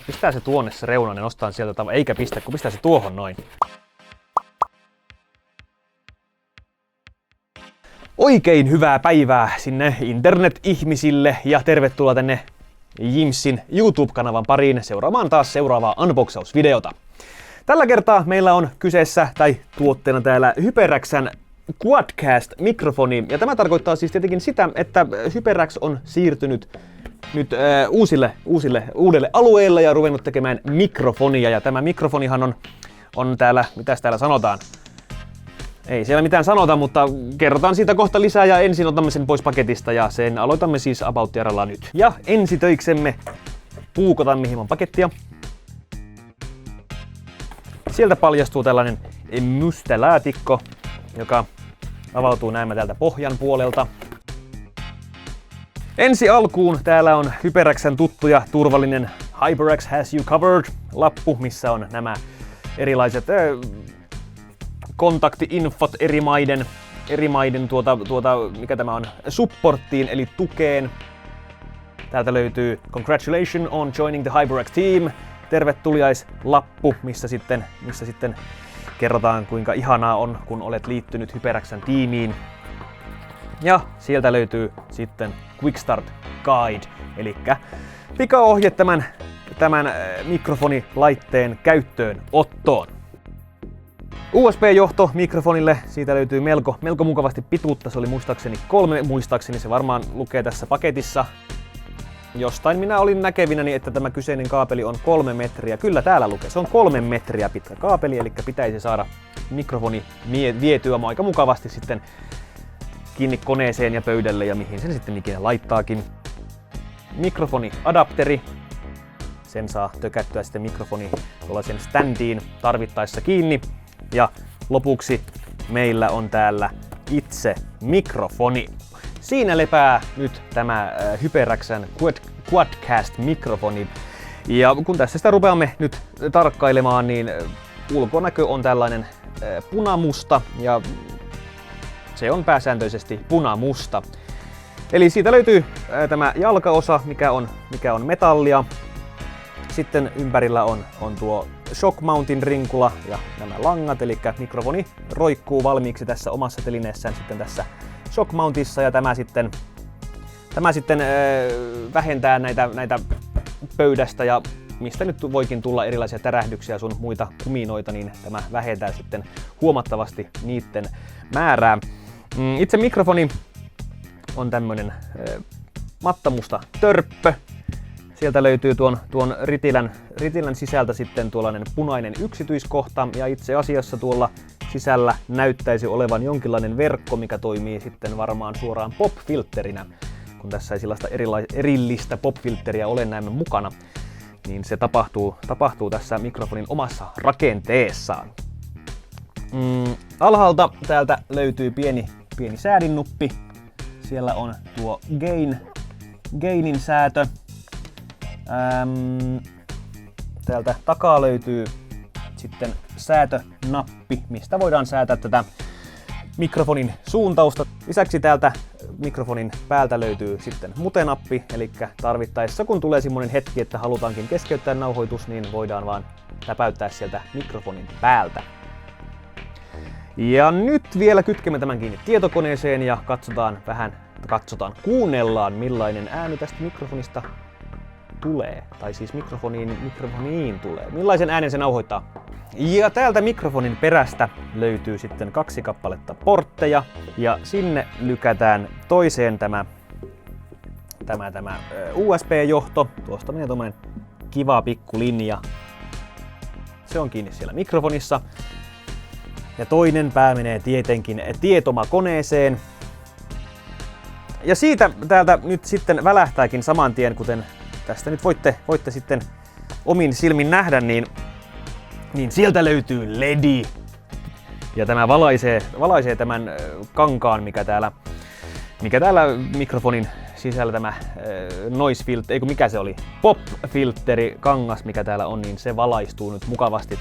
Pistää se tuonne se reunanen, nostaa sieltä eikä pistä, kun pistää se tuohon noin. Oikein hyvää päivää sinne internet-ihmisille ja tervetuloa tänne Jimsin YouTube-kanavan pariin seuraamaan taas seuraavaa unboxausvideota. Tällä kertaa meillä on kyseessä tai tuotteena täällä HyperX:n Quadcast-mikrofoni. Ja tämä tarkoittaa siis tietenkin sitä, että HyperX on siirtynyt nyt uudelle alueelle ja ruvennut tekemään mikrofonia. Ja tämä mikrofonihan on täällä, mitäs täällä sanotaan? Ei siellä mitään sanota, mutta kerrotaan siitä kohta lisää ja ensin otamme sen pois paketista ja sen aloitamme siis about -jaralla nyt. Ja ensitöiksemme puukotamme hieman pakettia. Sieltä paljastuu tällainen musta laatikko, joka avautuu näemmä täältä pohjan puolelta. Ensi alkuun täällä on HyperX:n tuttu ja turvallinen HyperX has you covered -lappu, missä on nämä erilaiset kontakti-infot eri maiden mikä tämä on, supporttiin eli tukeen. Täältä löytyy Congratulations on joining the HyperX team. Tervetuliaislappu, missä sitten kerrotaan kuinka ihanaa on, kun olet liittynyt HyperX:n tiimiin. Ja sieltä löytyy sitten Quick Start Guide, eli pikaohje tämän mikrofonilaitteen käyttöönottoon. USB-johto mikrofonille, siitä löytyy melko mukavasti pituutta, se oli muistaakseni 3, se varmaan lukee tässä paketissa. Jostain minä olin näkevinäni, että tämä kyseinen kaapeli on 3 metriä. Kyllä täällä lukee, se on 3 metriä pitkä kaapeli, eli pitäisi saada mikrofoni vietyä aika mukavasti sitten kiinni koneeseen ja pöydälle ja mihin sen sitten ikinä laittaakin. Mikrofoniadapteri. Sen saa tökättyä sitten mikrofoni tuollaisen standiin tarvittaessa kiinni. Ja lopuksi meillä on täällä itse mikrofoni. Siinä lepää nyt tämä HyperX:n Quadcast-mikrofoni. Ja kun tässä sitä rupeamme nyt tarkkailemaan, niin ulkonäkö on tällainen punamusta ja se on pääsääntöisesti punamusta. Eli siitä löytyy tämä jalkaosa, mikä on metallia. Sitten ympärillä on tuo shock mountin rinkula ja nämä langat, eli mikrofoni roikkuu valmiiksi tässä omassa telineessään sitten tässä shock mountissa ja tämä sitten vähentää näitä pöydästä ja mistä nyt voikin tulla erilaisia tärähdyksiä sun muita kuminoita, niin tämä vähentää sitten huomattavasti niiden määrää. Itse mikrofoni on tämmönen mattamusta törppö. Sieltä löytyy tuon ritilän sisältä sitten tuollainen punainen yksityiskohta ja itse asiassa tuolla sisällä näyttäisi olevan jonkinlainen verkko, mikä toimii sitten varmaan suoraan pop-filtterinä. Kun tässä ei sellaista erillistä pop-filtteriä ole näemme mukana, niin se tapahtuu tässä mikrofonin omassa rakenteessaan. Alhaalta täältä löytyy pieni säädinnuppi. Siellä on tuo gainin säätö. Täältä takaa löytyy sitten säätönappi, mistä voidaan säätää tätä mikrofonin suuntausta. Lisäksi täältä mikrofonin päältä löytyy sitten mutenappi, eli tarvittaessa kun tulee semmoinen hetki, että halutaankin keskeyttää nauhoitus, niin voidaan vaan täpäyttää sieltä mikrofonin päältä. Ja nyt vielä kytkemme tämän kiinni tietokoneeseen ja kuunnellaan millainen ääni tästä mikrofonista tulee, tai siis mikrofoniin tulee. Millaisen äänen se nauhoittaa? Ja täältä mikrofonin perästä löytyy sitten 2 kappaletta portteja ja sinne lykätään toiseen tämä USB-johto. Tuosta menee tommonen kiva pikku linja. Se on kiinni siellä mikrofonissa. Ja toinen pää menee tietenkin tietomakoneeseen. Ja siitä täältä nyt sitten välähtääkin saman tien, kuten tästä nyt voitte sitten omin silmin nähdä, niin sieltä löytyy LED. Ja tämä valaisee tämän kankaan, mikä täällä mikrofonin sisällä tämä noise filter, eikö mikä se oli, pop-filteri kangas, mikä täällä on, niin se valaistuu nyt mukavasti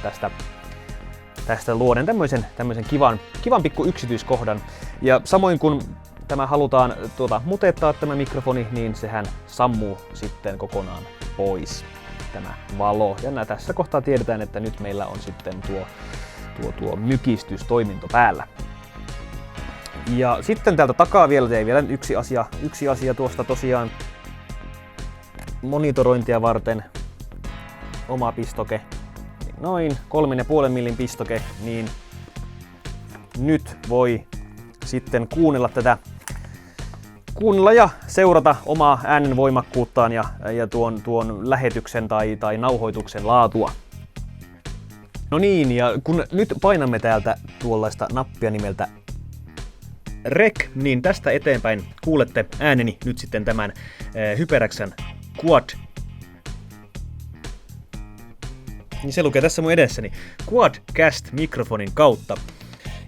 tästä luoden tämmöisen kivan pikku yksityiskohdan. Ja samoin kun tämä halutaan mutettaa tämä mikrofoni, niin sehän sammuu sitten kokonaan pois. tämä valo. Ja tässä kohtaa tiedetään, että nyt meillä on sitten tuo mykistystoiminto päällä. Ja sitten täältä takaa vielä yksi asia tuosta tosiaan monitorointia varten. Oma pistoke, noin 3,5 millin pistoke, niin nyt voi sitten kuunnella ja seurata omaa äänen voimakkuuttaan ja tuon lähetyksen tai nauhoituksen laatua. No niin, ja kun nyt painamme täältä tuollaista nappia nimeltä Rec, niin tästä eteenpäin kuulette ääneni nyt sitten tämän HyperXn Quad. Niin se lukee tässä mun edessäni. Quadcast-mikrofonin kautta.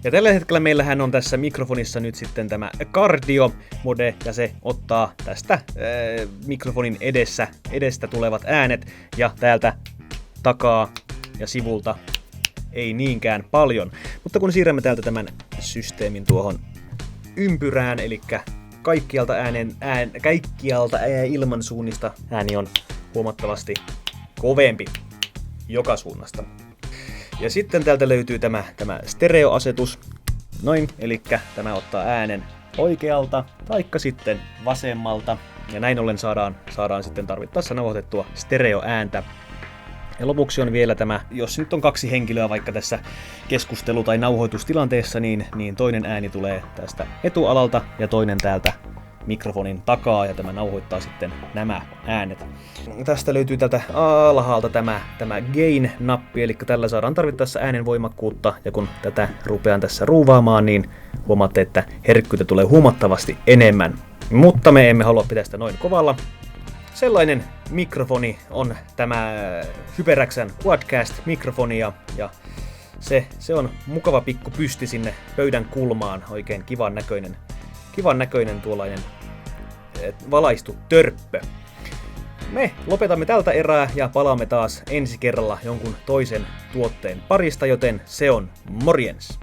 Ja tällä hetkellä meillähän on tässä mikrofonissa nyt sitten tämä Cardio-mode, ja se ottaa tästä mikrofonin edestä tulevat äänet, ja täältä takaa ja sivulta ei niinkään paljon. Mutta kun siirrämme täältä tämän systeemin tuohon ympyrään, eli kaikkialta ilmansuunnista ääni on huomattavasti kovempi joka suunnasta. Ja sitten täältä löytyy tämä stereoasetus, noin, eli tämä ottaa äänen oikealta taikka sitten vasemmalta, ja näin ollen saadaan sitten tarvittaessa nauhoitettua stereoääntä. Ja lopuksi on vielä tämä, jos nyt on 2 henkilöä vaikka tässä keskustelu- tai nauhoitustilanteessa, niin toinen ääni tulee tästä etualalta ja toinen täältä mikrofonin takaa, ja tämä nauhoittaa sitten nämä äänet. Tästä löytyy tältä alhaalta tämä gain-nappi, eli tällä saadaan tarvittaessa äänen voimakkuutta, ja kun tätä rupean tässä ruuvaamaan, niin huomaatte, että herkkyyttä tulee huomattavasti enemmän. Mutta me emme halua pitää sitä noin kovalla. Sellainen mikrofoni on tämä HyperXn Quadcast-mikrofoni, ja se on mukava pikku pysti sinne pöydän kulmaan, oikein kivan näköinen tuollainen valaistu törppö. Me lopetamme tältä erää ja palaamme taas ensi kerralla jonkun toisen tuotteen parista, joten se on morjens!